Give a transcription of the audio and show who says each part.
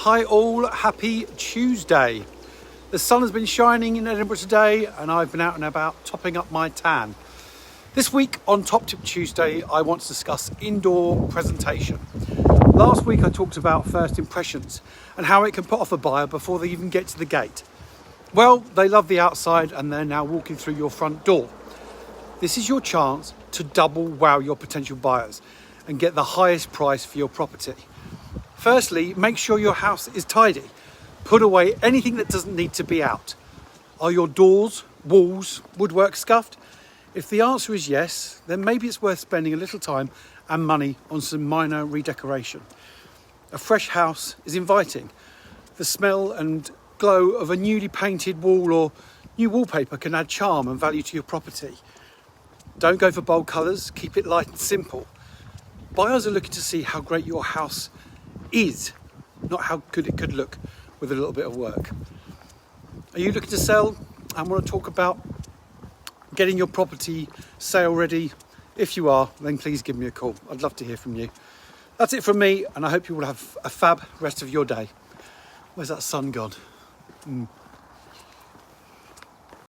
Speaker 1: Hi all, happy Tuesday. The sun has been shining in Edinburgh today and I've been out and about topping up my tan. This week on Top Tip Tuesday, I want to discuss indoor presentation. Last week I talked about first impressions and how it can put off a buyer before they even get to the gate. Well, they love the outside and they're now walking through your front door. This is your chance to double wow your potential buyers and get the highest price for your property. Firstly, make sure your house is tidy. Put away anything that doesn't need to be out. Are your doors, walls, woodwork scuffed? If the answer is yes, then maybe it's worth spending a little time and money on some minor redecoration. A fresh house is inviting. The smell and glow of a newly painted wall or new wallpaper can add charm and value to your property. Don't go for bold colours, keep it light and simple. Buyers are looking to see how great your house is, not how good it could look with a little bit of work. Are you looking to sell and want to talk about getting your property sale ready? If you are, then please give me a call. I'd love to hear from you. That's it from me, and I hope you will have a fab rest of your day. Where's that sun gone?